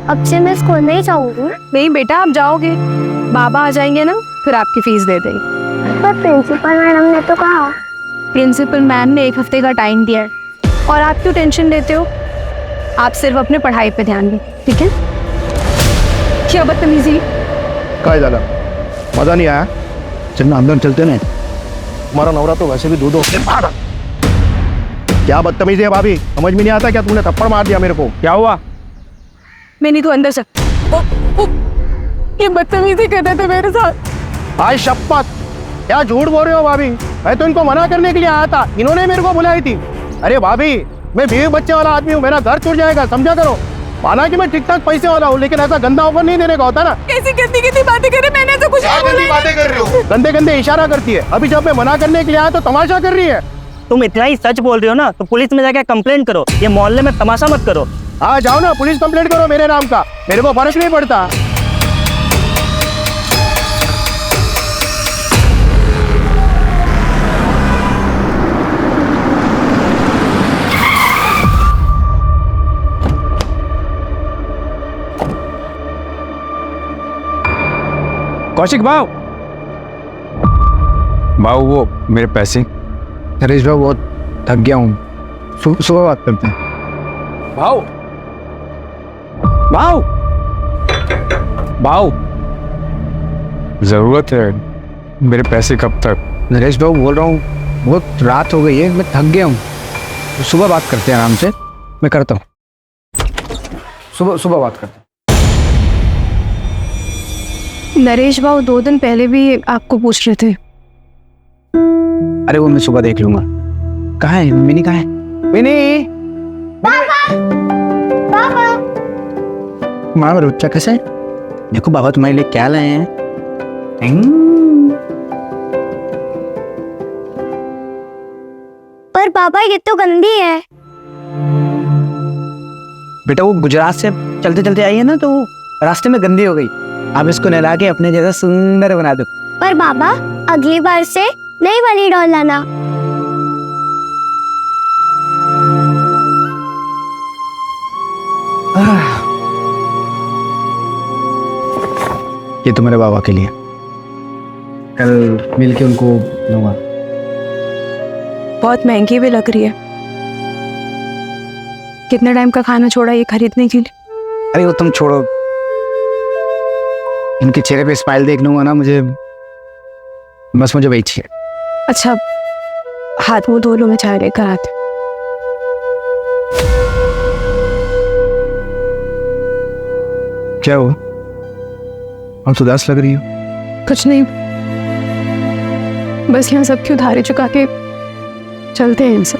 अब से मैं स्कूल नहीं जाऊंगी। नहीं बेटा, आप जाओगे, बाबा आ जाएंगे ना, फिर आपकी फीस दे देंगे। पर प्रिंसिपल मैडम ने तो कहा। प्रिंसिपल मैम ने 1 हफ्ते का टाइम दिया है, और आप क्यों टेंशन लेते हो? आप सिर्फ अपने पढ़ाई पे ध्यान दें, ठीक है? क्या बदतमीजी! काय झालं? मजा नहीं आया? चलना अंदर चलते नहीं। तुम्हारा नवरा तो वैसे भी दूध होते मारा। क्या बदतमीजी है भाभी? समझ में नहीं आता क्या? तुमने थप्पड़ मार दिया मेरे को। क्या हुआ? मैंने तो अंदर से ये बदतमीजी कर रहे थे मेरे साथ। आज शपथ, क्या झूठ बोल रहे हो भाभी? मैं तो इनको मना करने के लिए आया था, इन्होंने मेरे को बुलाई थी। अरे भाभी, मैं बीवी बच्चे वाला आदमी हूँ, मेरा घर छूट जाएगा, समझा करो। माना कि मैं ठीक ठाक पैसे वाला हूँ, लेकिन ऐसा गंदा ऑफर नहीं देने का होता ना। कैसी गंदी गंदी बातें कर रहे, मैंने तो कुछ नहीं बोला। गंदी बातें कर रहे हो? गंदे गंदे इशारा करती है। अभी जब मैं मना करने के लिए आया तो तमाशा कर रही है। तुम इतना ही सच बोल रहे हो ना, तो पुलिस में जाके कंप्लेंट करो। ये मोहल्ले में तमाशा मत करो। हाँ जाओ ना, पुलिस कंप्लेंट करो मेरे नाम का, मेरे को फर्क नहीं पड़ता। कौशिक भाव, वो मेरे पैसे। नरेश भाई बहुत थक गया हूँ, सुबह बात करते हैं। भाव भाव भाव, जरूरत है, मेरे पैसे कब तक? नरेश भाई बोल रहा हूँ, बहुत रात हो गई है, मैं थक गया हूँ, सुबह बात करते हैं आराम से। मैं करता हूँ, सुबह बात करते हैं। नरेश बाबू 2 दिन पहले भी आपको पूछ रहे थे। अरे वो मैं सुबह देख लूंगा। कहाँ है मिनी? कहाँ है मिनी? पापा माँ रुचा कैसे है? देखो बाबा तुम्हारे लिए क्या लाए हैं। पर पापा ये तो गंदी है। बेटा वो गुजरात से चलते चलते आई है ना, तो रास्ते में गंदी हो गई। आप इसको नहला के अपने जैसा सुंदर बना दो। पर बाबा अगली बार से नई वाली डॉल लाना। ये तुम्हारे बाबा के लिए, कल मिलके उनको दूंगा। बहुत महंगी भी लग रही है। कितने टाइम का खाना छोड़ा ये खरीदने के लिए? अरे वो तुम छोड़ो, इनके चेहरे पे स्माइल देख लूंगा ना, मुझे वही चाहिए। अच्छा, हाथ मुंह धो लो, मैं चाय लेकर आती। क्या हुआ? आप उदास लग रही हो। कुछ नहीं, बस यहाँ सबकी उधारी चुका के चलते हैं इनसे।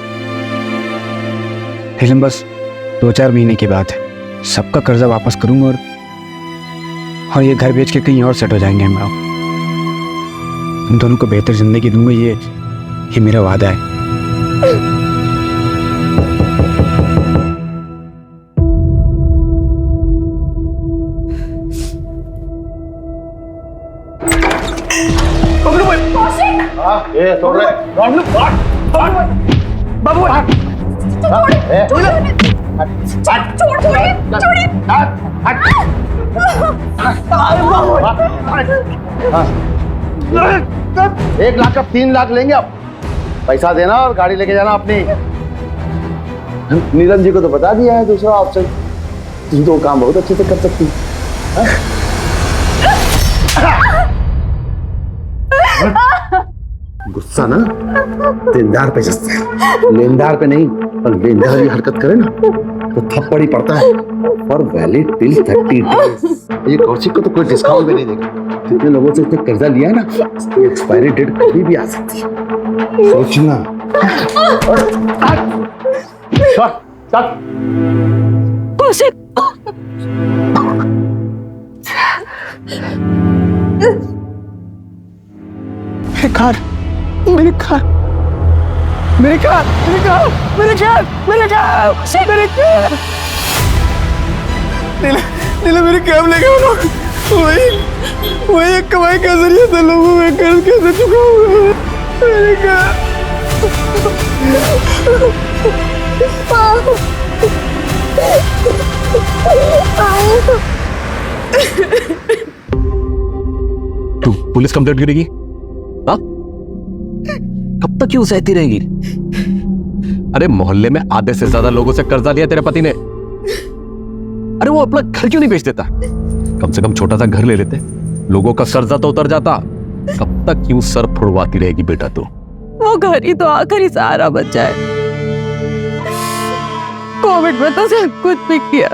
फिल्म बस 2-4 महीने की बात है, सबका कर्जा वापस करूंगा और ये घर बेच के कहीं और सेट हो जाएंगे हम लोग। तुम दोनों को बेहतर जिंदगी दूंगा, ये मेरा वादा है। एक लाख का 3 लाख लेंगे अब। पैसा देना और गाड़ी लेके जाना अपनी। नीरज जी को तो बता दिया है दूसरा ऑप्शन, तुम तो काम बहुत अच्छे से कर सकती है। गुस्सा ना देनदार पे जस्ता है, लेनदार पे नहीं। और लेनदार की हरकत करे ना तो थप्पड़ ही पड़ता है। और वैलिड टिल 30 डेज। ये कौशिक को तो कोई डिस्काउंट भी नहीं देगा। जितने लोगों से उसने कर्जा लिया ना, उसकी एक्सपायरी डेट कभी भी आ सकती है, सोचना। कौशिक, मेरे कैब लेके वही एक कमाई का जरिया था। लोगों में कर्ज कैसे चुकाऊंगा? मेरे कैब। तू पुलिस कंप्लेंट करेगी? हाँ? कब तक क्यों सहती रहेगी? अरे मोहल्ले में आधे से ज्यादा लोगों से कर्जा लिया तेरे पति ने। अरे वो अपना घर क्यों नहीं बेच देता? कम से कम छोटा सा घर ले लेते, लोगों का कर्जा तो उतर जाता। कब तक क्यों सर फुड़वाती रहेगी बेटा तू? वो घर ही तो आखिरी सहारा बचा है। कोविड में तो सब कुछ बिक गया।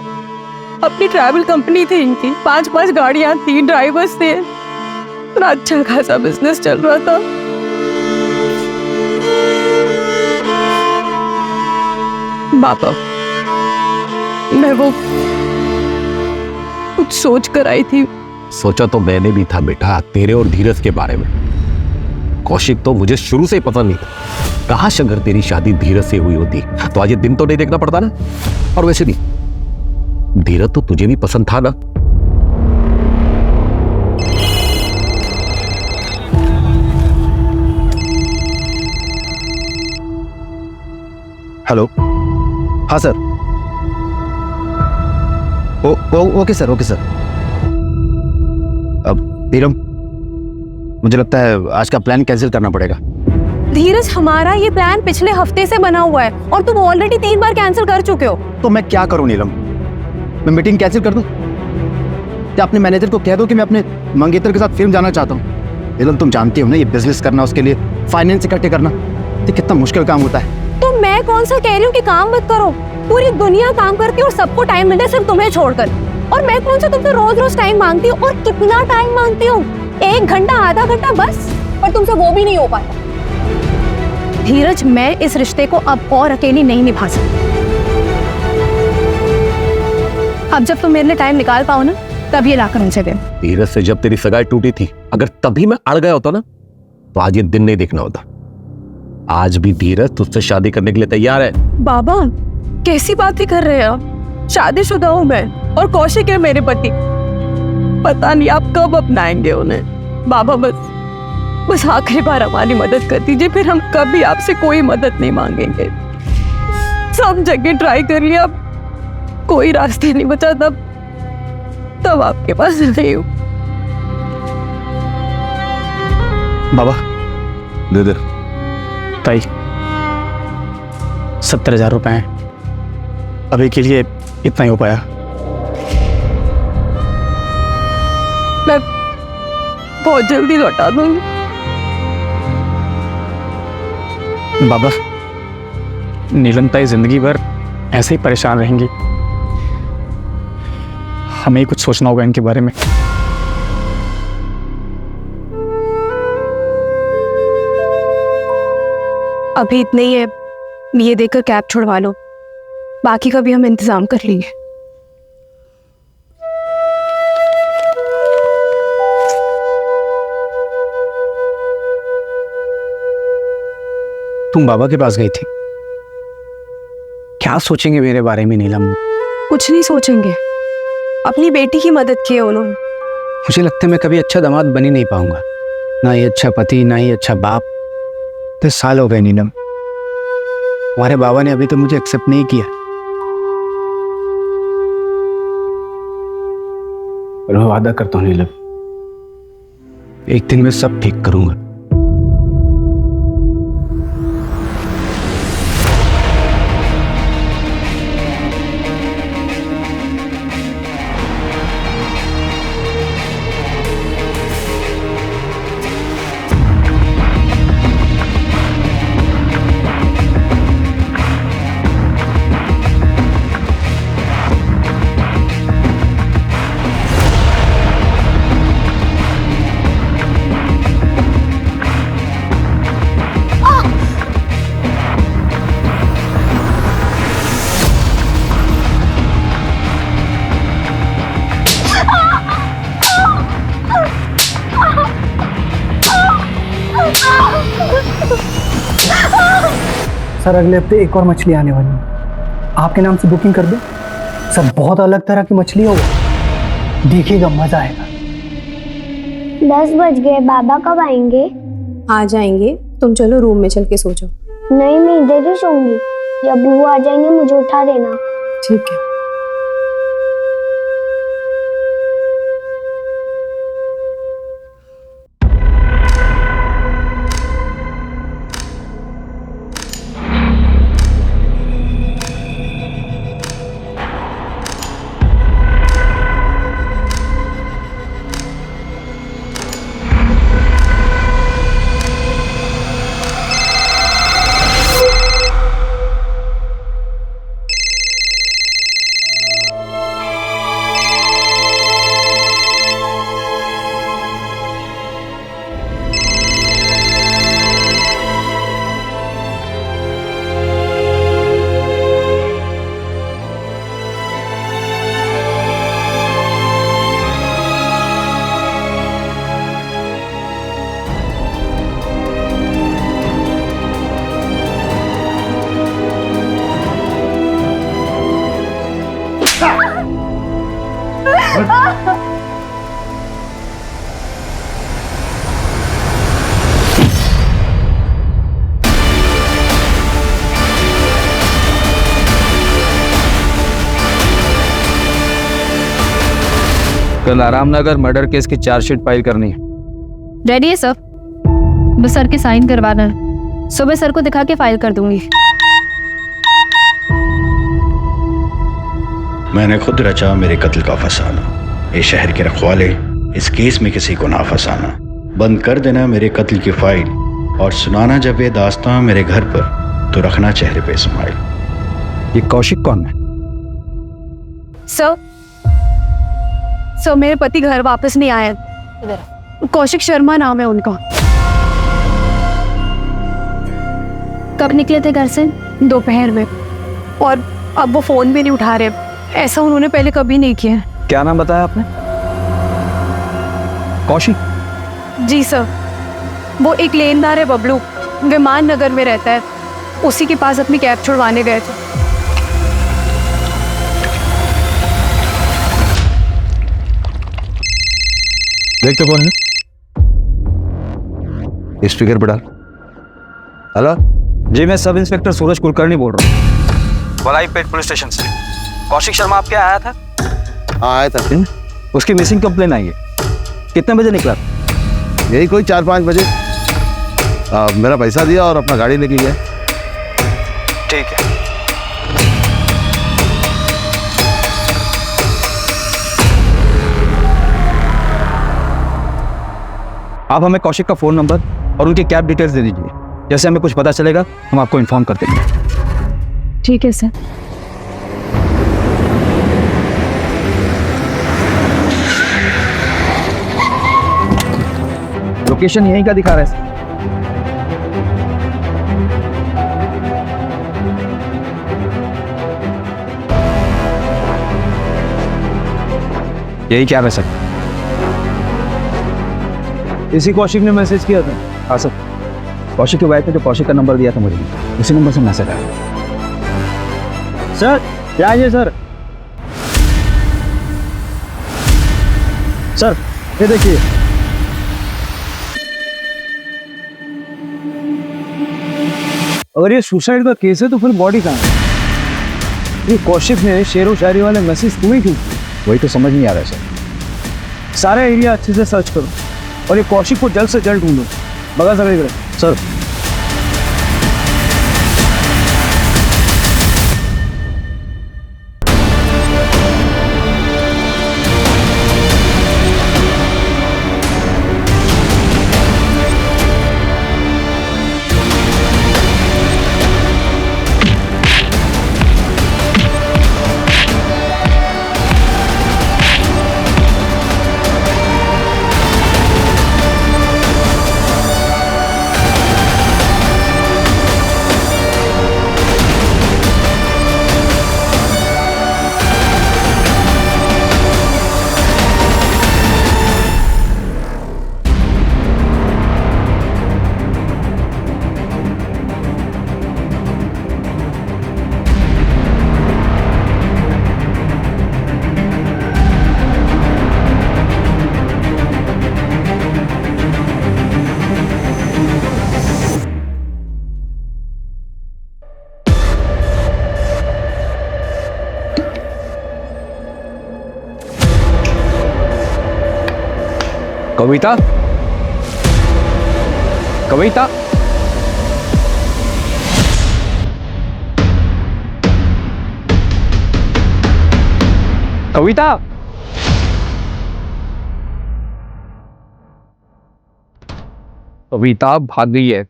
अपनी ट्रैवल कंपनी थी इनकी, 5-5 गाड़ियां थी, ड्राइवर्स थे, और अच्छा खासा बिजनेस चल रहा था। बाबा, मैं वो कुछ सोच कर आई थी। सोचा तो मैंने भी था बेटा, तेरे और धीरज के बारे में। कौशिक तो मुझे शुरू से ही पसंद नहीं था। काश अगर तेरी शादी धीरज से हुई होती तो आज ये दिन तो नहीं देखना पड़ता ना। और वैसे भी धीरज तो तुझे भी पसंद था ना। हेलो, हाँ sir. Okay sir, okay sir. अब नीलम, मुझे लगता है आज का प्लान कैंसिल करना पड़ेगा। धीरज, हमारा ये प्लान पिछले हफ्ते से बना हुआ है और तुम ऑलरेडी 3 बार कैंसिल कर चुके हो। तो मैं क्या करूं नीलम? मैं मीटिंग कैंसिल कर दूं? क्या अपने मैनेजर को कह दो कि मैं अपने मंगेतर के साथ फिल्म जाना चाहता हूं? नीलम, तुम जानती हो ना, ये बिजनेस करना, उसके लिए फाइनेंस इकट्ठे करना, ये कितना मुश्किल काम होता है। तो मैं कौन सा कह रही हूँ कि काम मत करो? पूरी दुनिया काम करती है और सबको टाइम मिले, सिर्फ तुम्हें छोड़कर। और मैं कौन सा तुमसे रोज टाइम मांगती हूँ? और कितना टाइम मांगती हूँ? 1 घंटा, आधा घंटा बस। पर तुमसे वो भी नहीं हो पाता। धीरज, मैं इस रिश्ते को अब और अकेली नहीं निभा सकती। अब जब तुम मेरे लिए टाइम निकाल पाओ ना, तब ये लाकर मुझे दे। धीरज से जब तेरी सगाई टूटी थी, अगर तभी मैं अड़ गया होता ना, तो आज ये दिन नहीं देखना होता। आज भी धीरज तुझसे शादी करने के लिए तैयार है। बाबा, कैसी बातें कर रहे हैं आप? शादीशुदा हूँ मैं और कौशिक है मेरे पति। पता नहीं आप कब अपनाएंगे उन्हें। बाबा, बस आखिरी बार हमारी मदद कर दीजिए, फिर हम कभी आपसे कोई मदद नहीं मांगेंगे। सब जगह ट्राई कर लिया, अब कोई रास्ते नहीं बचा। तब आपके पास नहीं हूँ। बाबा, दे दे। ताई, 70,000 रुपए हैं। अभी के लिए इतना ही हो पाया। मैं बहुत जल्दी लौटा दूंगी। बाबा, नीलम ताई जिंदगी भर ऐसे ही परेशान रहेंगी। हमें ही कुछ सोचना होगा इनके बारे में। अभी इतने ही है, ये देकर कैब छुड़वा लो, बाकी का भी हम इंतजाम कर लेंगे। तुम बाबा के पास गई थी, क्या सोचेंगे मेरे बारे में नीलम? कुछ नहीं सोचेंगे, अपनी बेटी की मदद की है उन्होंने। मुझे लगता है मैं कभी अच्छा दामाद बन ही नहीं पाऊंगा, ना ही अच्छा पति, ना ही अच्छा बाप। 10 साल हो गए नीलम, हमारे बाबा ने अभी तो मुझे एक्सेप्ट नहीं किया। और मैं वादा करता हूँ नीलम, एक दिन मैं सब ठीक करूंगा। सर, अगले हफ्ते एक और मछली आने वाली है, आपके नाम से बुकिंग कर दो। सर, बहुत अलग तरह की मछली होगी, देखिएगा, मजा आएगा। 10 बज गए, बाबा कब आएंगे? आ जाएंगे, तुम चलो रूम में चल के सो जाओ। नहीं, मैं इधर ही सोऊंगी। जब भी वो आ जाएंगे मुझे उठा देना। ठीक है। कल आरामनगर मर्डर केस की चार्जशीट फाइल करनी है। रेडी है सर, बस सर के साइन करवाना है। सुबह सर को दिखा के फाइल कर दूंगी। मैंने खुद रचा मेरे कत्ल का फसाना, ये शहर के रखवाले इस केस में किसी को ना फंसाना। बंद कर देना मेरे कत्ल की फाइल और सुनाना जब ये दास्तां मेरे घर पर तो रखना चेहरे पे स्माइल। ये कौशिक कौन है? सर मेरे पति घर वापस नहीं आए। कौशिक शर्मा नाम है उनका। कब निकले थे घर से? दोपहर में, और अब वो फोन भी नहीं उठा रहे। ऐसा उन्होंने पहले कभी नहीं किया। क्या नाम बताया आपने? कौशिक? जी सर, वो एक लेनदार है बबलू, विमान नगर में रहता है। उसी के पास अपनी कैब छुड़वाने गए थे। देख तो कौन है? स्पीकर पे डाल। हेलो जी, मैं सब इंस्पेक्टर सूरज कुलकर्णी बोल रहा हूँ, वलाईपेट पुलिस स्टेशन से। कौशिक शर्मा आपके आया था? हाँ आया था। उसकी मिसिंग कंप्लेन आई है। कितने बजे निकला? यही कोई 4-5 बजे। मेरा पैसा दिया और अपना गाड़ी लेके गया। ठीक है। आप हमें कौशिक का फोन नंबर और उनकी कैब डिटेल्स दे दीजिए। जैसे हमें कुछ पता चलेगा हम आपको इन्फॉर्म कर देंगे। ठीक है सर। लोकेशन यहीं का दिखा रहा है। यही क्या है सर? इसी कौशिक ने मैसेज किया था। हाँ सर, कौशिक की वाइफ ने जो कौशिक का नंबर दिया था मुझे, उसी नंबर से मैसेज आया। सर क्या है सर? सर ये देखिए। अगर ये सुसाइड का केस है तो फिर बॉडी कहाँ है? ये कौशिक ने शेरो शायरी वाले मैसेज तुम्हें क्यों? वही तो समझ नहीं आ रहा है सर। सारा एरिया अच्छे से सर्च करो और ये कौशिक को जल्द से जल्द ढूंढो। बगा सर। सर कविता, कविता, कविता। कविता भाग गई है।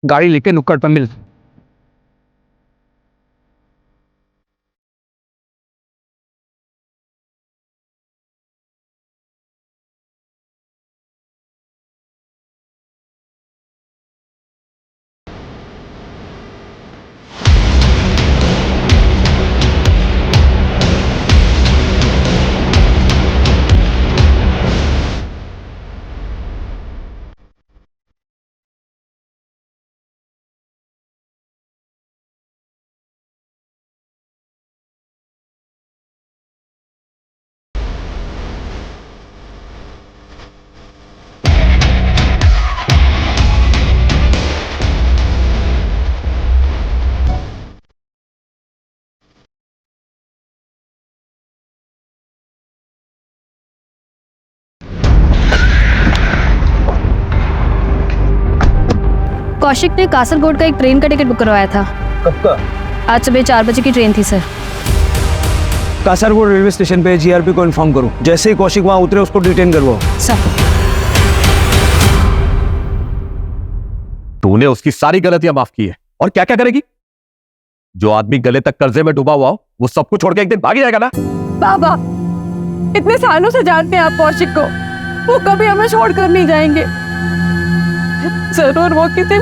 गाड़ी लेके नुक्कड़ पर मिल। कौशिक ने कासरगोड का एक ट्रेन का टिकट बुक करवाया था। कब का? आज सुबह 4 बजे की ट्रेन थी सर। कासरगोड रेलवे स्टेशन पे जीआरपी को इन्फॉर्म करो। जैसे ही कौशिक वहां उतरे उसको डिटेन करवाओ। सर। तूने उसकी सारी गलतियां माफ की है और क्या क्या करेगी? जो आदमी गले तक कर्जे में डूबा हुआ हो वो सब कुछ छोड़ के एक दिन भाग जाएगा ना। बाबा, इतने सालों से जानते हैं आप कौशिक को, वो कभी हमें छोड़कर नहीं जाएंगे। जरूर वो किसी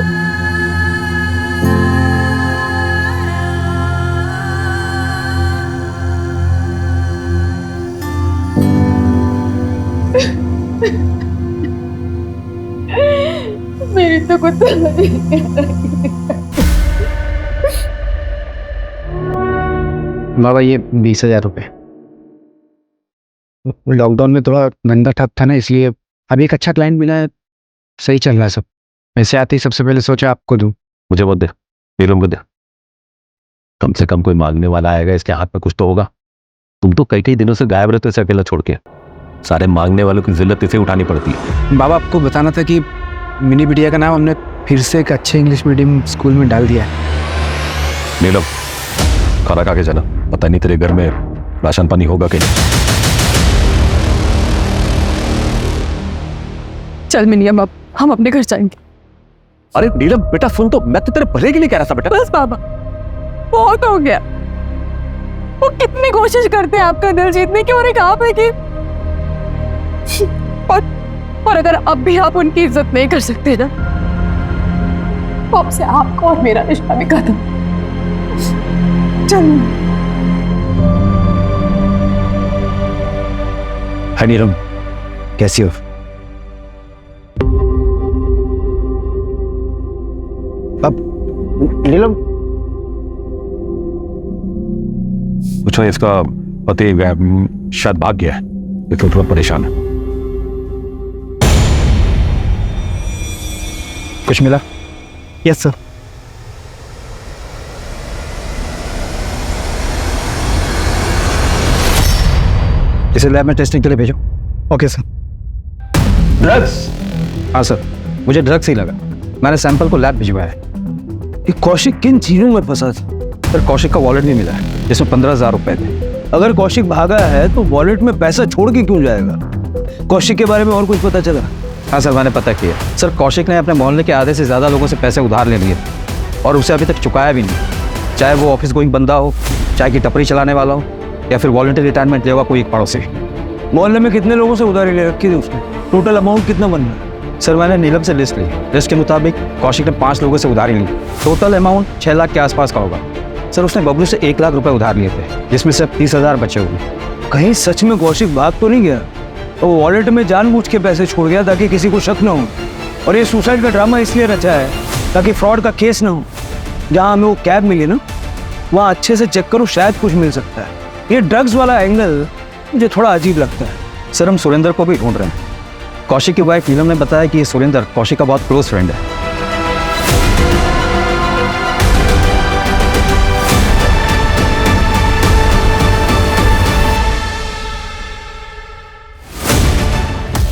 मेरी तो कुछ बाबा ये 20,000 रुपये। लॉकडाउन में थोड़ा धंधा ठप था ना, इसलिए अभी एक अच्छा क्लाइंट मिला है, सही चल रहा है सब। वैसे आते ही सबसे पहले सोचा आपको दूं। मुझे वो दे, नीलम को दे। कम से कम कोई मांगने वाला आएगा, इसके हाथ में कुछ तो होगा। तुम तो कई दिनों से गायब रहते हो, इसे अकेला छोड़ के। सारे मांगने वालों की जिल्लत इसे उठानी पड़ती है। बाबा आपको बताना था कि मिनी बिटिया का नाम हमने फिर से एक अच्छे इंग्लिश मीडियम स्कूल में डाल दिया है। नीलम, खाना खा के जाना, पता नहीं तेरे घर में राशन पानी होगा कि नहीं। चल मिनियम, अब हम अपने घर जाएंगे। अरे नीलम बेटा सुन, तो मैं तो तेरे भले के लिए कह रहा था बेटा। बस बाबा, बहुत हो गया। वो कितनी कोशिश करते हैं आपका दिल जीतने की, और एक आप है कि और अगर अब भी आप उनकी इज्जत नहीं कर सकते ना, तो अब से आपका और मेरा रिश्ता भी खत्म। चल। हाय नीलम, कैसी हो? अब नीलम, पूछो इसका पति शायद भाग गया है, इसलिए थोड़ा परेशान है। कुछ मिला? Yes sir. इसे लैब में टेस्टिंग के लिए भेजो। Okay sir. ड्रग्स? हाँ सर, मुझे ड्रग्स ही लगा। मैंने सैंपल को लैब भिजवाया है। ये कौशिक किन चीजों में फंसा था? सर कौशिक का वॉलेट भी मिला है जिसमें 15,000 रुपए थे। अगर कौशिक भागा है तो वॉलेट में पैसा छोड़ के क्यों जाएगा? कौशिक के बारे में और कुछ पता चला? हाँ सर, मैंने पता किया। सर कौशिक ने अपने मोहल्ले के आधे से ज़्यादा लोगों से पैसे उधार ले लिए और उसे अभी तक चुकाया भी नहीं। चाहे वो ऑफिस गोइंग बंदा हो, चाहे कि टपरी चलाने वाला हो, या फिर वॉलंटरी रिटायरमेंट लेगा कोई एक पड़ोसी। मोहल्ले में कितने लोगों से उधारी ले रखी थी उसने? टोटल अमाउंट कितना बन रहा है? सर मैंने नीलम से लिस्ट ली। लिस्ट के मुताबिक कौशिक ने 5 लोगों से उधारी ली। टोटल अमाउंट 6 लाख के आसपास का होगा। सर उसने बबलू से 1 लाख रुपए उधार लिए थे, जिसमें से 30,000 बचे हुए। कहीं सच में कौशिक भाग तो नहीं गया? वो वॉलेट में जानबूझ के पैसे छोड़ गया ताकि किसी को शक ना हो, और ये सुसाइड का ड्रामा इसलिए रचा है ताकि फ्रॉड का केस ना हो। जहाँ हमें वो कैब मिली ना, वहाँ अच्छे से चेक करो, शायद कुछ मिल सकता है। ये ड्रग्स वाला एंगल मुझे थोड़ा अजीब लगता है। सर हम सुरेंद्र को भी ढूंढ रहे हैं। कौशिक की वाइफ नीलम ने बताया कि ये सुरेंद्र कौशिक का बहुत क्लोज फ्रेंड है।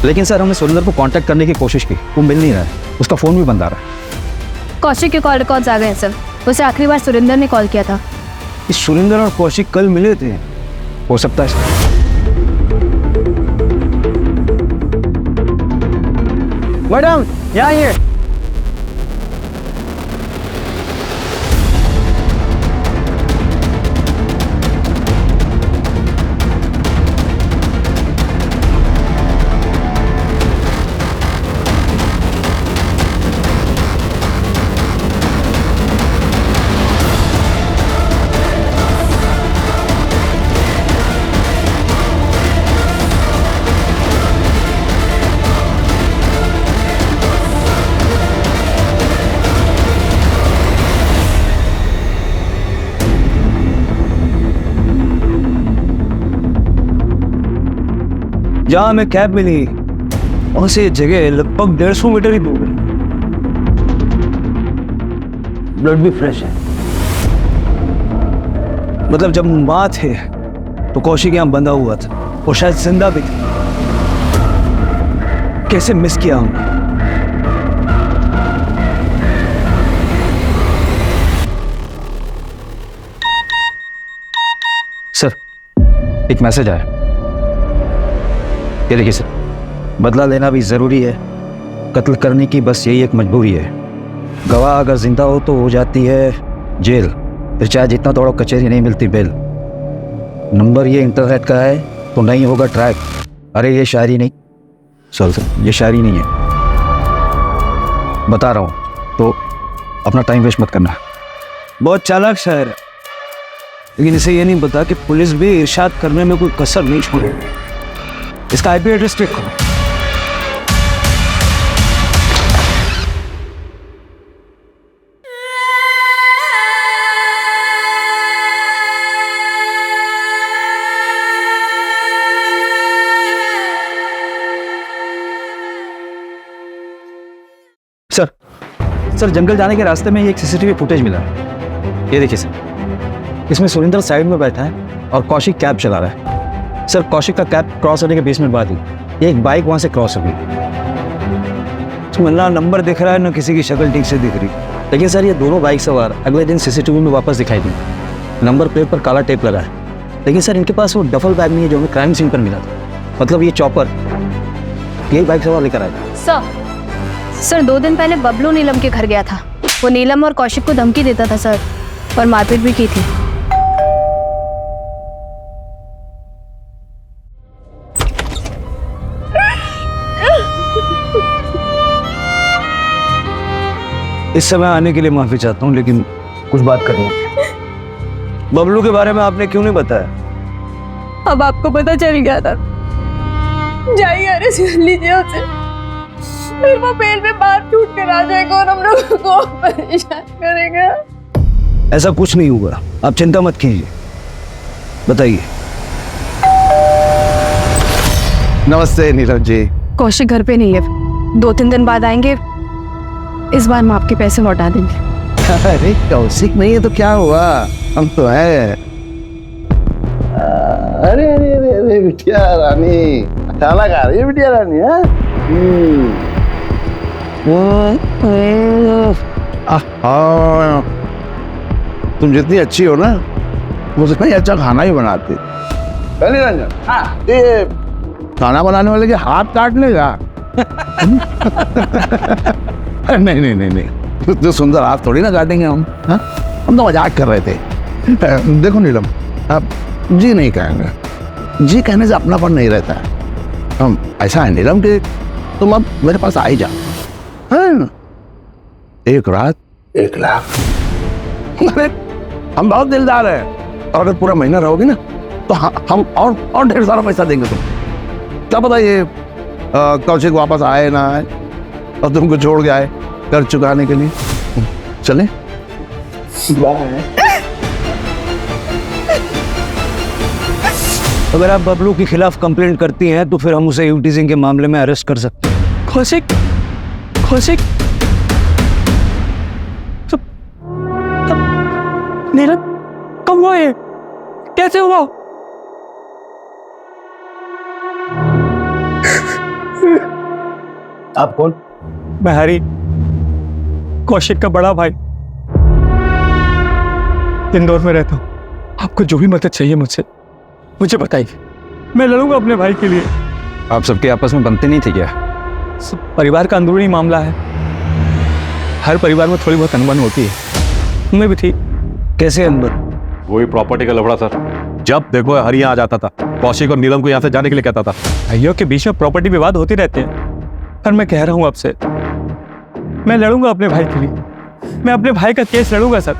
लेकिन सर हमने सुरेंद्र को कांटेक्ट करने की कोशिश की, वो मिल नहीं रहा है। उसका फ़ोन भी बंद आ रहा है। कौशिक के कॉल रिकॉर्ड्स आ गए हैं सर। उसे आखिरी बार सुरेंद्र ने कॉल किया था। इस सुरेंद्र और कौशिक कल मिले थे, हो सकता है। मैडम यहाँ आइए। जहाँ हमें कैब मिली वहां से जगह लगभग 150 मीटर ही दूर है। ब्लड भी फ्रेश है। मतलब जब हम वहां थे तो कौशिक यहाँ बंधा हुआ था और शायद जिंदा भी था। कैसे मिस किया हमने? सर एक मैसेज आया, ये देखिए सर। बदला लेना भी ज़रूरी है, कत्ल करने की बस यही एक मजबूरी है। गवाह अगर जिंदा हो तो हो जाती है जेल, फिर चाहे जितना दौड़ो कचहरी नहीं मिलती बेल। नंबर ये इंटरनेट का है तो नहीं होगा ट्रैक। अरे ये शायरी नहीं, सर ये शायरी नहीं है, बता रहा हूँ, तो अपना टाइम वेस्ट मत करना। बहुत चालाक शायर है, लेकिन इसे ये नहीं पता कि पुलिस भी इरशाद करने में कोई कसर नहीं छोड़ेगी। इसका आईपी एड्रेस चेक करो। सर जंगल जाने के रास्ते में ये एक सीसीटीवी फुटेज मिला है, ये देखिए सर। इसमें सुरेंद्र साइड में बैठा है और कौशिक कैब चला रहा है। सर कौशिक का कैब क्रॉस होने के 20 मिनट बाद ही एक बाइक वहां से क्रॉस हो गई। तो ना नंबर दिख रहा है ना किसी की शक्ल ठीक से दिख रही। लेकिन सर ये दोनों बाइक सवार अगले दिन सीसीटीवी में वापस दिखाई दी। नंबर प्लेट पर काला टेप लगा है, लेकिन सर इनके पास वो डफल बैग नहीं है जो हमें क्राइम सीन पर मिला था। मतलब ये चॉपर यही बाइक सवार लेकर आया। सर 2 दिन पहले बबलू नीलम के घर गया था। वो नीलम और कौशिक को धमकी देता था सर, और मारपीट भी की थी। इस समय आने के लिए माफी चाहता हूँ, लेकिन कुछ बात करनी है। बबलू के बारे में आपने क्यों नहीं बताया? अब आपको पता चल गया था। जाइए अरेस्ट कर लीजिए उसे, फिर वो बेल में बाहर छूट कर आ जाएगा और हम लोगों को परेशान करेगा। ऐसा कुछ नहीं हुआ, आप चिंता मत कीजिए। बताइए। नमस्ते नीरज जी। कौशिक घर पे नहीं है, 2-3 दिन बाद आएंगे। इस बार हम आपके पैसे लौटा देंगे। अरे कौशिक नहीं है तो क्या हुआ, हम तो हैं। अरे अरे अरे अरे बिटिया रानी, खाना खा रही है बिटिया रानी? तुम जितनी अच्छी हो ना, वो उतना ही अच्छा खाना ही बनाती। पहले रंजन, ये खाना बनाने वाले के हाथ काट लेगा? नहीं नहीं नहीं नहीं, तो सुंदर हाथ थोड़ी ना काटेंगे हम। हाँ, हम तो मजाक कर रहे थे। देखो नीलम, आप जी नहीं कहेंगे, जी कहने से अपनापन नहीं रहता है। हम ऐसा है नीलम कि तुम अब मेरे पास आ ही जाओ। हाँ, 1 रात 1 लाख। अरे हम बहुत दिलदार हैं, और अगर पूरा महीना रहोगे ना तो हम और ढेर सारा पैसा देंगे तुम। क्या पता ये कौशिक वापस आए ना आए और तुमको छोड़ के आए कर चुकाने के लिए। चले बाय। अगर आप बबलू के खिलाफ कंप्लेंट करती हैं तो फिर हम उसे यूटीजिंग के मामले में अरेस्ट कर सकते हैं। कौशिक, कौशिक, मेरा कब हुआ ये? कैसे हुआ? आप कौन? मैं हरी, कौशिक का बड़ा भाई, इंदौर में रहता हूँ। आपको जो भी मदद चाहिए मुझसे मुझे बताइए, मैं लड़ूंगा अपने भाई के लिए। आप सबके आपस में बनते नहीं थे क्या? सब परिवार का अंदरूनी मामला है, हर परिवार में थोड़ी बहुत अनबन होती है, उनमें भी थी। कैसे अंदर? वही प्रॉपर्टी का लफड़ा सर। जब देखो हरी यहाँ आ जाता था, कौशिक और नीलम को यहाँ से जाने के लिए कहता था। भाइयों के बीच में प्रॉपर्टी विवाद होते रहते हैं, पर मैं कह रहा हूँ आपसे, मैं लड़ूंगा अपने भाई के लिए, मैं अपने भाई का केस लड़ूंगा सर।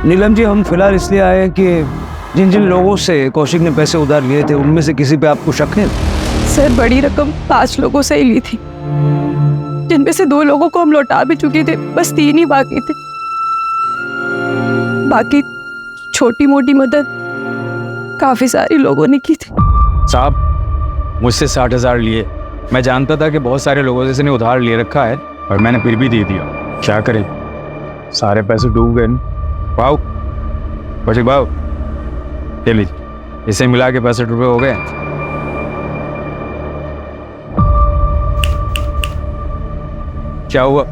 नीलम जी, हम फिलहाल इसलिए आए हैं कि जिन जिन लोगों से कौशिक ने पैसे उधार लिए थे उनमें से किसी पे आपको शक है? सर बड़ी रकम 5 लोगों से ही ली थी, जिनमें से 2 लोगों को हम लौटा भी चुके थे, बस 3 ही बाकी थे। बाकी छोटी मोटी मदद काफी सारी लोगों ने की थी। साहब मुझसे 60,000 लिए, मैं जानता था कि बहुत सारे लोगों से इसने उधार ले रखा है और मैंने फिर भी दे दिया। क्या करें, सारे पैसे डूब गए। भाव कौशिक भाव, ले लीजिए, इसे मिला के 65 रुपये हो गए। क्या हुआ?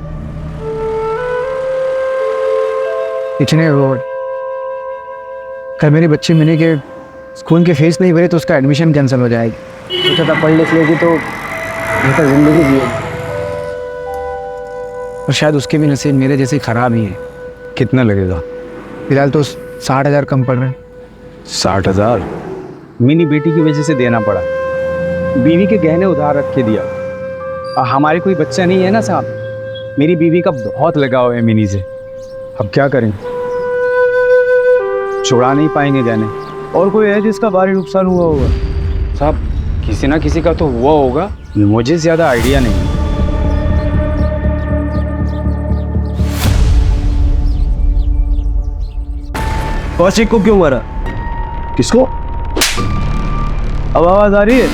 कुछ नहीं हुआ, कल मेरी बच्ची मिनी के स्कूल की फीस नहीं भरी तो उसका एडमिशन कैंसिल हो जाएगी। सोचा था पढ़ लिख लेगी तो बेहतर जिंदगी जिएगी। और शायद उसके भी नसीब मेरे जैसे खराब ही है। कितना लगेगा? फिलहाल तो 60,000 कम पड़ रहे हैं। 60,000 मिनी बेटी की वजह से देना पड़ा। बीवी के गहने उधार रख के दिया। और हमारे कोई बच्चा नहीं है ना साहब। मेरी बीवी का बहुत लगाव है मिनी से। अब क्या करें, छुड़ा नहीं पाएंगे गहने। और कोई है जिसका भारी नुकसान हुआ होगा? साहब किसी ना किसी का तो हुआ होगा, मुझे ज्यादा आइडिया नहीं है। कौशिक को क्यों मारा? किसको? अब आवाज आ रही है?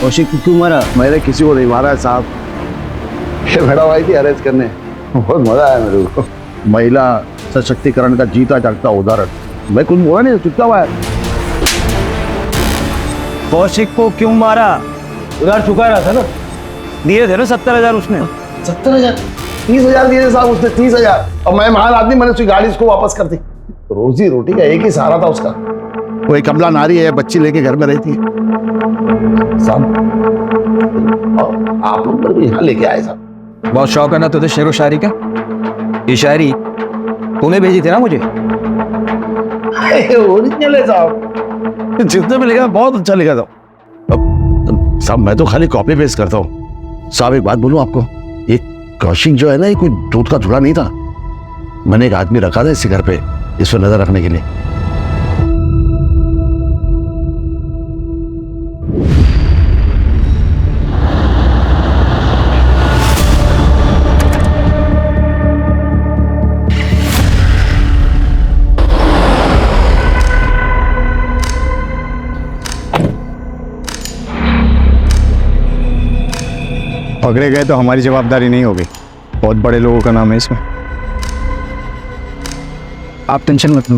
कौशिक को क्यों मारा? मैंने किसी को नहीं मारा है साहब। ये मैडम आई थी अरेस्ट करने, बहुत मजा आया मेरे को। महिला सशक्तिकरण का जीता जागता उदाहरण। मैं कुछ बोला नहीं, चुपचाप आया। कौशिक को क्यों मारा? उधार चुका रहा था ना, दिए थे ना 70,000 उसने। 70,000? 30,000 दिए थे साहब उसने, 30,000। और मैं महान आदमी, मैंने उसकी गाड़ी उसको वापस कर दी। रोजी रोटी का एक ही सहारा था उसका। वो एक कमला नारी है, बच्ची लेके घर में रहती है साहब। आप लोग मेरे को यहाँ लेके आए साहब। बहुत शौक है ना तुझे शेरो शायरी का? ये शायरी तूने भेजी थी ना मुझे? ओरिजिनल है साहब, जितने में लिखा बहुत अच्छा लिखा था। अब साहब मैं तो खाली कॉपी पेस्ट करता हूँ। साहब एक बात बोलूं आपको, ये कौशिक जो है ना, ये कोई दूध का धुला नहीं था। मैंने एक आदमी रखा था इसी घर पे, इस पर नजर रखने के लिए। पकड़े गए तो हमारी जवाबदारी नहीं होगी, बहुत बड़े लोगों का नाम है इसमें। आप टेंशन मत लो,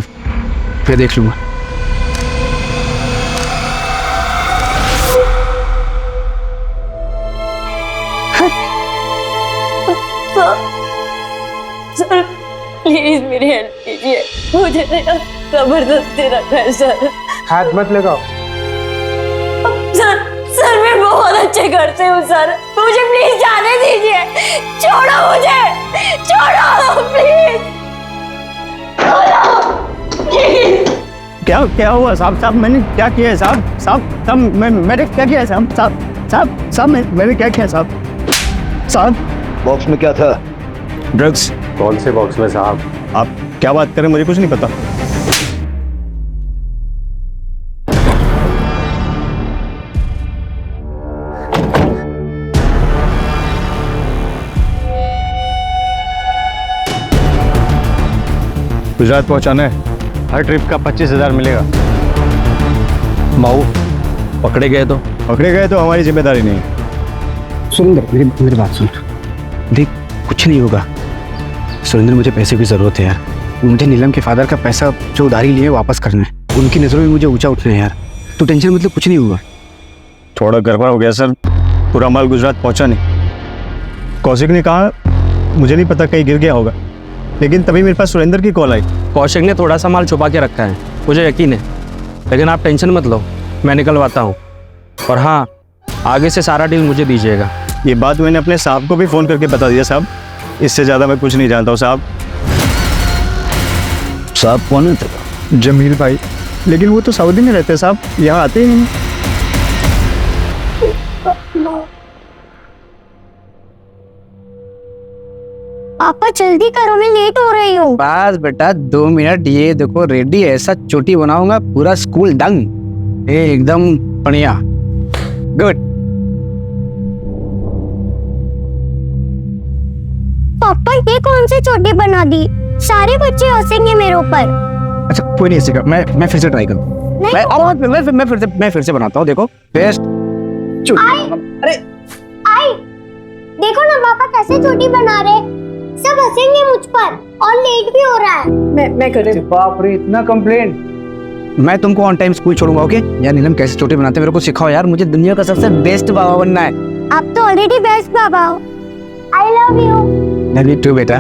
फिर देख लूँगा। सर प्लीज मेरी हेल्प कीजिए, मुझे जबरदस्ती रखा है सर। हाथ मत लगाओ। सर मैं बहुत अच्छे घर से हूँ सर, मुझे प्लीज जाने दीजिए। छोड़ो मुझे, छोड़ो प्लीज, क्या क्या हुआ साहब? साहब मैंने क्या किया है साहब? साहब मैंने क्या किया है साहब? साहब मैंने क्या किया साहब? साहब बॉक्स में क्या था? ड्रग्स। कौन से बॉक्स में साहब? आप क्या बात करें, मुझे कुछ नहीं पता। गुजरात पहुंचाना है, हर ट्रिप का 25,000 मिलेगा। माऊ पकड़े गए तो? पकड़े गए तो हमारी जिम्मेदारी नहीं है। सुरेंद्र मेरी बात सुन। देख कुछ नहीं होगा सुरेंद्र, मुझे पैसे की ज़रूरत है यार। मुझे नीलम के फादर का पैसा जो उधारी लिए वापस करना है। उनकी नज़रों में मुझे ऊंचा उठना है यार। तो टेंशन मतलब कुछ नहीं होगा। थोड़ा गड़बड़ हो गया सर, पूरा माल गुजरात पहुंचा नहीं। कौशिक ने कहा मुझे नहीं पता, कहीं गिर गया होगा, लेकिन तभी मेरे पास सुरेंद्र की कॉल आई। कौशिक ने थोड़ा सा माल छुपा के रखा है, मुझे यकीन है। लेकिन आप टेंशन मत लो, मैं निकलवाता हूँ। और हाँ, आगे से सारा डील मुझे दीजिएगा। ये बात मैंने अपने साहब को भी फ़ोन करके बता दिया साहब। इससे ज़्यादा मैं कुछ नहीं जानता हूँ साहब। साहब कौन है तेरा? जमील भाई, लेकिन वो तो सऊदी में रहते हैं साहब, यहाँ आते ही नहीं। पापा जल्दी करो, मैं लेट हो रही हूँ। बस बेटा 2 मिनट, ये देखो रेडी। ऐसा चोटी बनाऊंगा पूरा स्कूल दंग, एकदम बढ़िया। गुड। पापा ये कौन सी चोटी बना दी? सारे बच्चे हंसेंगे मेरे ऊपर। अच्छा कोई नहीं हंसेगा, मैं फिर से ट्राई करूँ। मैं फिर से बनाता हूँ। देखो बेस्ट। अरे आई देखो ना पापा कैसे चोटी बना रहे। सब हंसेंगे मुझ पर और लेट भी हो रहा है। मैं कर रही हूँ। बाप रे, इतना कंप्लेंट। मैं तुमको ऑन टाइम स्कूल छोड़ूंगा, ओके? यार नीलम कैसे चोटी बनाते हैं मेरे को सिखाओ यार, मुझे दुनिया का सबसे बेस्ट बाबा बनना है। आप तो ऑलरेडी बेस्ट बाबा हो। I love you. Love you too बेटा।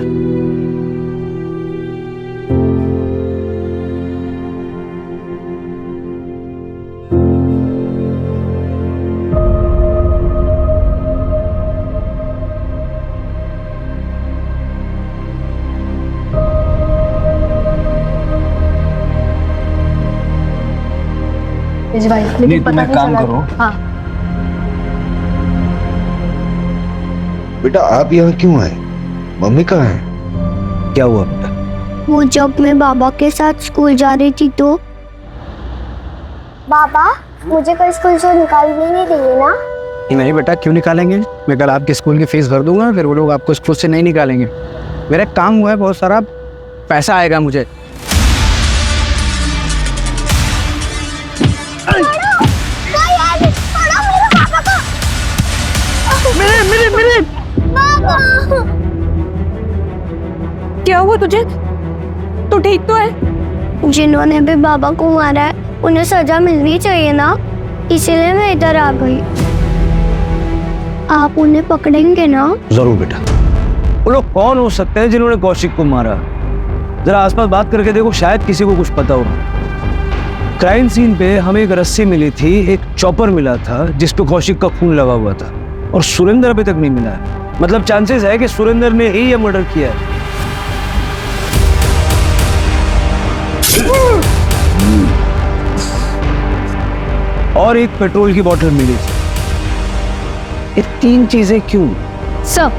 भिजवाई, नहीं, लेकिन तुम पता एक नहीं काम चला। करो। हाँ, बेटा आप यहाँ क्यों आए? मम्मी कहाँ है? क्या हुआ बेटा? वो जब मैं बाबा के साथ स्कूल जा रही थी तो बाबा मुझे कल स्कूल से निकालने नहीं देंगे ना? नहीं बेटा, क्यों निकालेंगे? मैं कल आपके स्कूल की फीस भर दूंगा, फिर वो लोग आपको स्कूल से नहीं निकालेंगे। मेरा काम हुआ है, बहुत सारा पैसा आएगा मुझे। मेरे क्या हुआ तुझे? तू ठीक तो है? जिन्होंने भी बाबा को मारा है उन्हें सजा मिलनी चाहिए ना, इसीलिए मैं इधर आ गई। आप उन्हें पकड़ेंगे ना? जरूर बेटा। वो लोग कौन हो सकते हैं जिन्होंने कौशिक को मारा? जरा आसपास बात करके देखो, शायद किसी को कुछ पता हो। क्राइम सीन पे हमें एक रस्सी मिली थी, एक चॉपर मिला था जिस पे कौशिक का खून लगा हुआ था, और सुरेंद्र अभी तक नहीं मिला है। मतलब चांसेस है कि सुरेंद्र ने ही ये मर्डर किया है। और एक पेट्रोल की बोतल मिली थी। ये 3 चीजें क्यों? सर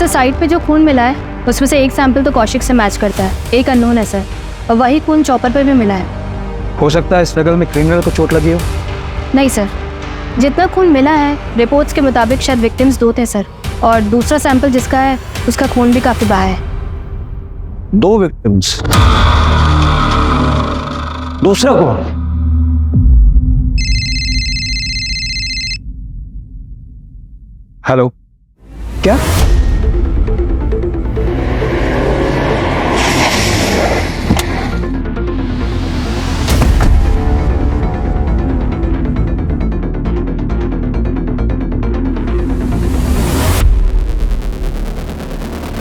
साइट पे जो खून मिला है उसमें से एक सैंपल तो कौशिक से मैच करता है, एक अननोन है सर, और वही खून चॉपर पे भी मिला है। हो सकता है स्ट्रगल में क्रिमिनल को चोट लगी हो। नहीं सर, जितना खून मिला है रिपोर्ट्स के मुताबिक शायद विक्टिम्स 2 थे सर, और दूसरा सैंपल जिसका है उसका खून भी काफी बहा है। 2 विक्टिम्स, दूसरा कौन? हेलो, क्या?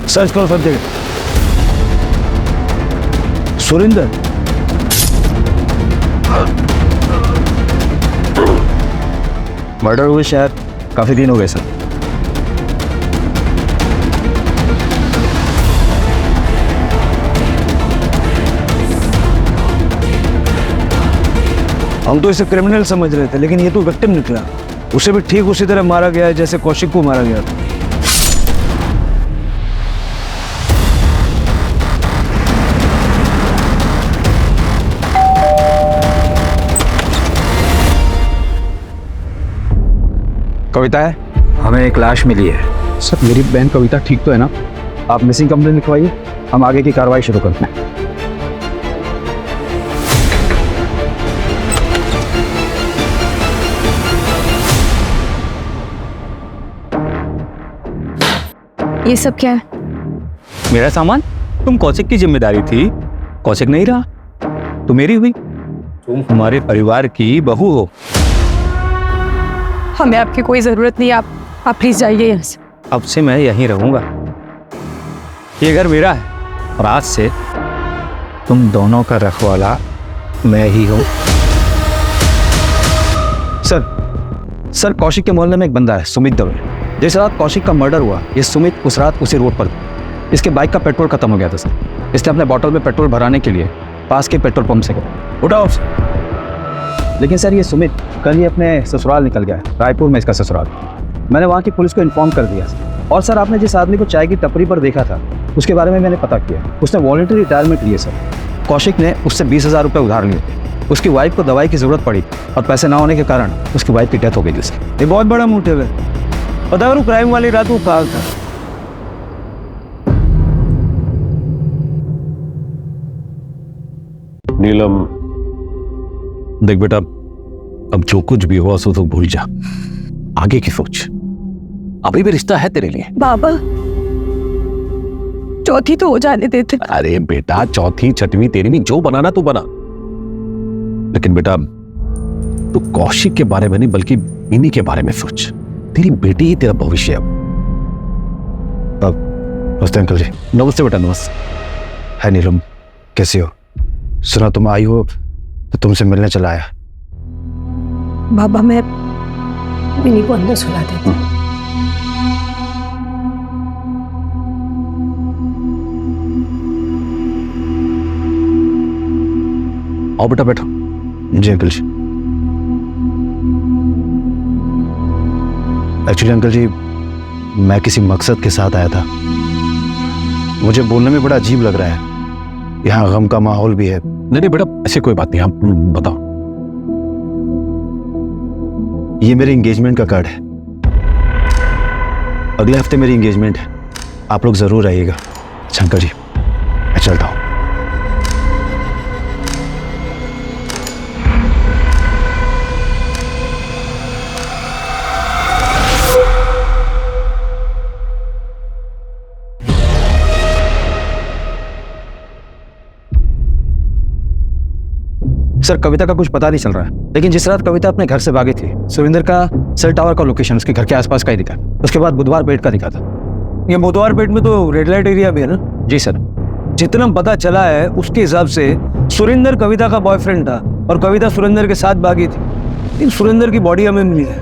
सर्च करो सब जगह। सुरेंद्र, मर्डर हुए शायद काफी दिन हो गए सर। हम तो इसे क्रिमिनल समझ रहे थे, लेकिन ये तो विक्टिम निकला। उसे भी ठीक उसी तरह मारा गया है जैसे कौशिक को मारा गया था। कविता है? हमें एक लाश मिली है। सर मेरी बहन कविता ठीक तो है ना? आप मिसिंग कंप्लेंट लिखवाइए, हम आगे की कार्रवाई शुरू करते हैं। ये सब क्या है? मेरा सामान? तुम कौशिक की जिम्मेदारी थी, कौशिक नहीं रहा तो मेरी हुई। तुम हमारे परिवार की बहू हो। हमें आपकी कोई जरूरत नहीं, आप प्लीज जाइए यहाँ से। अब से मैं यहीं रहूंगा। ये घर मेरा है और आज से तुम दोनों का रखवाला मैं ही हूं। सर कौशिक के मोहल्ले में एक बंदा है सुमित दवे। जिस रात कौशिक का मर्डर हुआ, ये सुमित उस रात उसी रोड पर था। इसके बाइक का पेट्रोल खत्म हो गया था सर। इसने अपने बॉटल में पेट्रोल भराने के लिए पास के पेट्रोल पंप से गया। उठाओ। लेकिन सर ये सुमित कल ही अपने ससुराल निकल गया है, रायपुर में इसका ससुराल। मैंने वहाँ की पुलिस को इन्फॉर्म कर दिया सर। और सर आपने जिस आदमी को चाय की टपरी पर देखा था उसके बारे में मैंने पता किया। उसने वॉलंटरी रिटायरमेंट लिए सर। कौशिक ने उससे 20,000 रुपये उधार लिए थे। उसकी वाइफ को दवाई की जरूरत पड़ी और पैसे ना होने के कारण उसकी वाइफ की डेथ हो गई थी सर। ये बहुत बड़ा मोटिव है। पता करो क्राइम वाली रात वो कहाँ था? नीलम, देख बेटा, अब जो कुछ भी हुआ सो तो भूल जा, आगे की सोच। अभी भी रिश्ता है तेरे लिए। बाबा चौथी तो हो जाने देते। अरे बेटा, चौथी छठवीं तेरी नहीं, जो बनाना तू बना। लेकिन बेटा तू कौशिक के बारे में नहीं बल्कि मिनी के बारे में सोच। तेरी बेटी ही तेरा भविष्य है। अब नमस्ते अंकल जी। नमस्ते बेटा, नमस्ते। है नीलम, कैसे हो? सुना तुम आई हो तो तुमसे मिलने चला आया। बाबा मैं मिनी को अंदर सुला देती हूँ। आओ बेटा बैठो। जी अंकल जी। एक्चुअली अंकल जी, मैं किसी मकसद के साथ आया था। मुझे बोलने में बड़ा अजीब लग रहा है, यहाँ गम का माहौल भी है। नहीं नहीं बेटा, ऐसी कोई बात नहीं, आप बताओ। ये मेरे एंगेजमेंट का कार्ड है। अगले हफ्ते मेरी एंगेजमेंट है, आप लोग जरूर आइएगा। अच्छा अंकल जी, मैं चलता हूँ। सर कविता का कुछ पता नहीं चल रहा है, लेकिन जिस रात कविता अपने घर से भागी थी, सुरेंद्र का सेल टावर का लोकेशन उसके घर के आसपास का ही दिखा। उसके बाद बुधवार पेट का दिखा था। ये बुधवार पेट में तो रेड लाइट एरिया भी है ना? जी सर। जितना पता चला है उसके हिसाब से सुरेंद्र कविता का बॉयफ्रेंड था और कविता सुरेंद्र के साथ भागी थी। लेकिन सुरेंद्र की बॉडी हमें मिली है,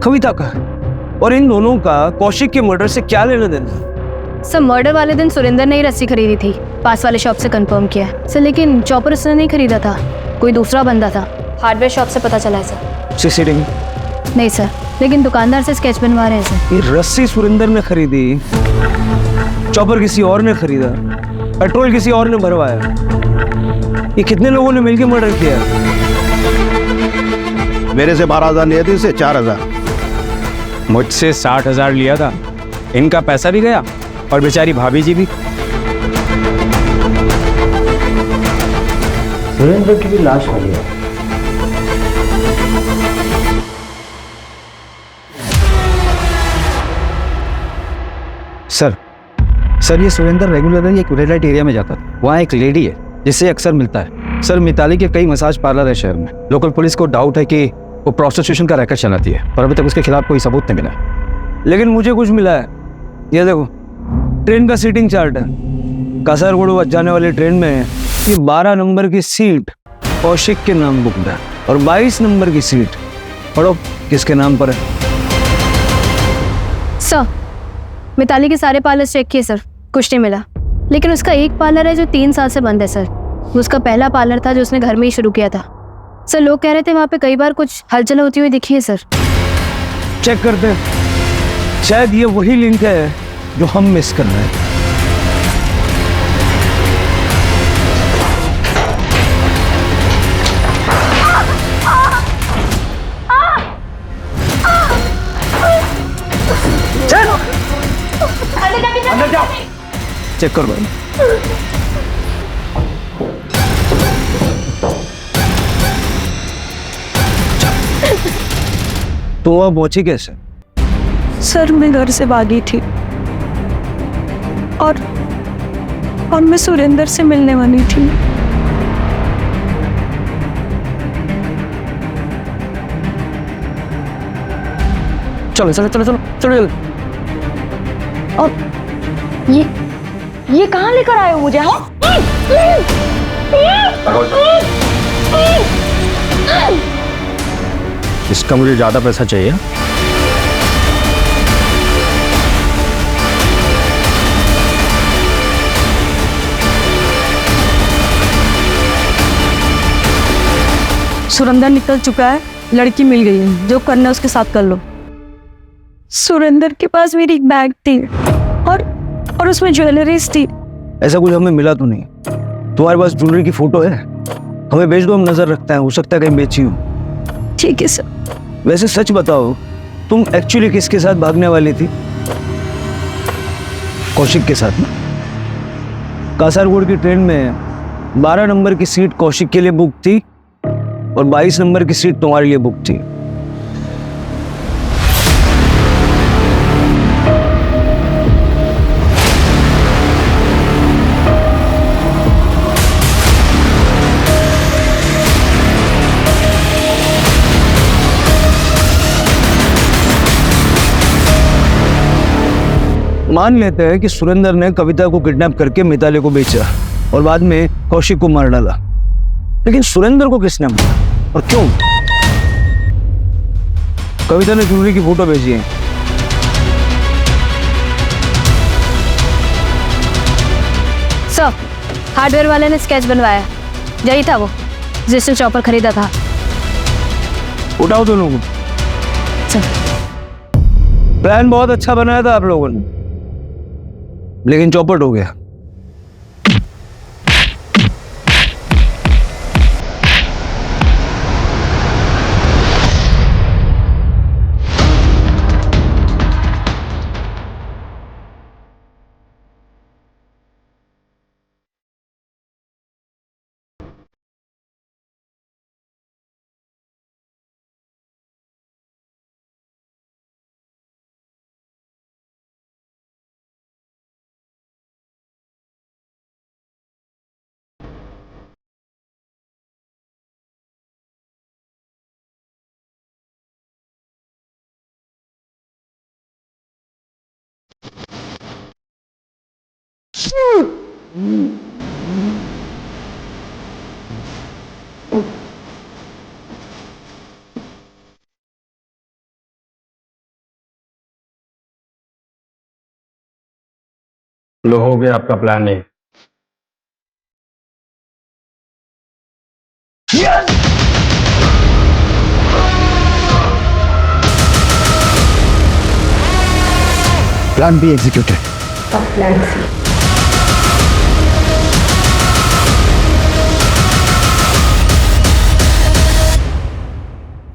कविता का है। और इन दोनों का कौशिक के मर्डर से क्या लेना देना? सर मर्डर वाले दिन सुरेंद्र ने ही रस्सी खरीदी थी, पास वाले शॉप से कंफर्म किया सर। लेकिन चॉपर उसने नहीं खरीदा था, कोई दूसरा बंदा था। हार्डवेयर शॉप से पता चला है सर। सीसीटीवी नहीं सर, लेकिन दुकानदार से स्केच बनवा रहे हैं सर। ये रस्सी सुरेंद्र ने खरीदी, चॉपर किसी और ने खरीदा, पेट्रोल किसी और ने भरवाया। ये कितने लोगों ने मिलकर मर्डर किया? मेरे से 12,000 लिए थे, इससे 4,000। मुझसे 60,000 लिया था, इनका पैसा भी गया और बेचारी भाभी जी भी। सुरेंद्र की भी लाश मिली है। सर ये सुरेंद्र रेगुलरली एक रेड लाइट एरिया में जाता था। वहाँ एक लेडी है जिससे अक्सर मिलता है। सर मिताली के कई मसाज पार्लर है शहर में। लोकल पुलिस को डाउट है कि वो प्रोस्टिट्यूशन का रैकेट चलाती है, पर अभी तक उसके खिलाफ कोई सबूत नहीं मिला। लेकिन मुझे कुछ मिला है। ये देखो, ट्रेन का सीटिंग चार्ट है। कासरगोड जाने वाली ट्रेन में ये 12 नंबर की सीट कौशिक के नाम बुक है और 22 नंबर की सीट पढ़ो किसके नाम पर है। सर मिताली के सारे पार्लर चेक किए सर, कुछ नहीं मिला। लेकिन उसका एक पार्लर है जो 3 साल से बंद है सर। वो उसका पहला पार्लर था जो उसने घर में ही शुरू किया था सर। लोग कह रहे थे वहाँ पे कई बार कुछ हलचल होती हुई दिखी है सर। चेक करते हैं, शायद ये वही लिंक है जो हम मिस कर रहे हैं। अंदर जाओ, चेक करो। तो वह पहुंची कैसे? सर मैं घर से भागी थी और मैं सुरेंद्र से मिलने वाली थी। चलो चलो चलो चलो चलो। और ये कहाँ लेकर आए हो मुझे? हाँ इसका मुझे ज्यादा पैसा चाहिए। सुरेंद्र निकल चुका है, लड़की मिल गई है, जो करना है उसके साथ कर लो। सुरेंद्र के पास मेरी एक बैग थी और उसमें ज्वेलरीज थी। ऐसा कुछ हमें मिला तो नहीं। तुम्हारे पास ज्वेलरी की फोटो है? हमें भेज दो, हम नजर रखते हैं, हो सकता है कहीं बेची हो। ठीक है सर। वैसे सच बताओ, तुम एक्चुअली किसके साथ भागने वाली थी? कौशिक के साथ ना? कासरगोड की ट्रेन में 12 नंबर की सीट कौशिक के लिए बुक थी और 22 नंबर की सीट तुम्हारे लिए बुक थी। मान लेते हैं कि सुरेंद्र ने कविता को किडनैप करके मिताली को बेचा और बाद में कौशिक को मार डाला। लेकिन सुरेंद्र को किसने मारा और क्यों? कविता ने ज्वेलरी की फोटो भेजी है। सर हार्डवेयर वाले ने स्केच बनवाया, यही था वो जिसने चॉपर खरीदा था। उठाओ दोनों को। प्लान बहुत अच्छा बनाया था आप लोगों ने, लेकिन चौपट हो गया। लो हो गया आपका प्लान नहीं। Plan B executed. Plan C.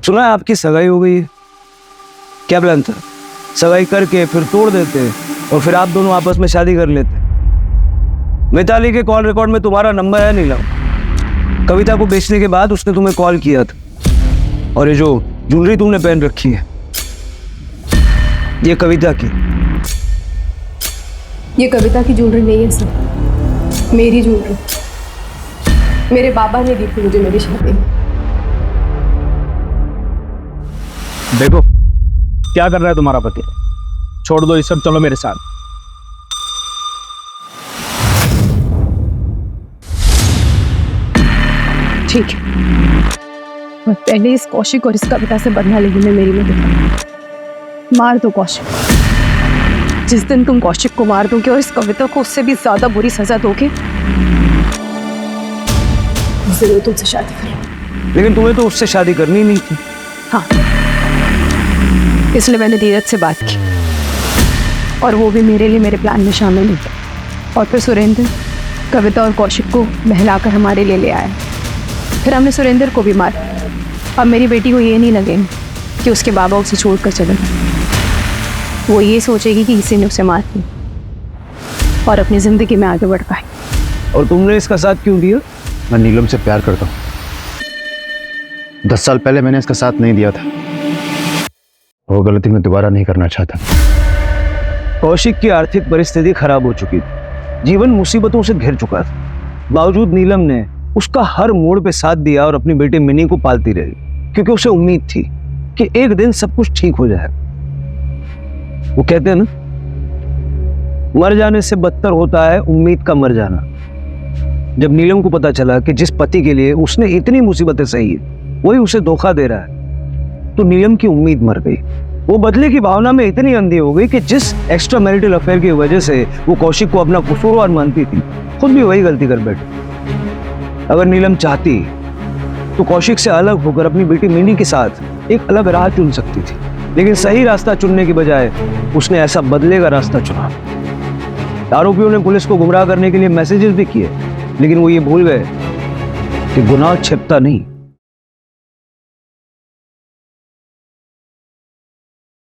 सुना है आपकी सगाई हो गई है। क्या प्लान था? सगाई करके फिर तोड़ देते और फिर आप दोनों आपस में शादी कर लेते। मिताली के कॉल रिकॉर्ड में तुम्हारा नंबर है नीलम। कविता को बेचने के बाद उसने तुम्हें कॉल किया था। और ये जो ज्वेलरी तुमने पहन रखी है, ये कविता की। ये कविता की ज्वेलरी नहीं है सर, मेरी ज्वेलरी। मेरे बाबा ने दी थी मुझे मेरी शादी में। देखो क्या कर रहा है तुम्हारा पति, छोड़ दो ये सब, चलो मेरे साथ। ठीक है, मैं पहले इस कौशिक और इस कविता से बदला लेने में मेरी मदद। मार दो कौशिक। जिस दिन तुम कौशिक को मार दोगे और इस कविता को उससे भी ज्यादा बुरी सजा दोगे, जरूर तुमसे शादी करूं। लेकिन तुम्हें तो उससे शादी करनी नहीं थी। हाँ, इसलिए मैंने धीरज से बात की और वो भी मेरे लिए मेरे प्लान में शामिल हुई। और फिर सुरेंद्र कविता और कौशिक को बहलाकर हमारे लिए ले आया। फिर हमने सुरेंद्र को भी मारा। अब मेरी बेटी को ये नहीं लगे कि उसके बाबा उसे छोड़कर चले गए। वो ये सोचेगी कि किसी ने उसे मार दिया और अपनी जिंदगी में आगे बढ़ पाए। और तुमने इसका साथ क्यों दिया? मैं नीलम से प्यार करता हूँ। 10 साल पहले मैंने इसका साथ नहीं दिया था। वो गलती मैं दोबारा नहीं करना चाहता। कौशिक की आर्थिक परिस्थिति खराब हो चुकी थी, जीवन मुसीबतों से घिर चुका था। बावजूद नीलम ने उसका हर मोड़ पे साथ दिया और अपनी बेटी मिनी को पालती रही, क्योंकि उसे उम्मीद थी कि एक दिन सब कुछ ठीक हो जाएगा। वो कहते हैं ना, मर जाने से बदतर होता है उम्मीद का मर जाना। जब नीलम को पता चला कि जिस पति के लिए उसने इतनी मुसीबतें सही है वही उसे धोखा दे रहा है, तो नीलम की उम्मीद मर गई। वो बदले की भावना में इतनी अंधी हो गई कि जिस एक्स्ट्रा मैरिटल अफेयर की वजह से वो कौशिक को अपना कसूरवार मानती थी, खुद भी वही गलती कर बैठी। अगर नीलम चाहती तो कौशिक से अलग होकर अपनी बेटी मिनी के साथ एक अलग राह चुन सकती थी, लेकिन सही रास्ता चुनने की बजाय उसने ऐसा बदले का रास्ता चुना। आरोपियों ने पुलिस को गुमराह करने के लिए मैसेजेस भी किए, लेकिन वो ये भूल गए कि गुनाह छिपता नहीं,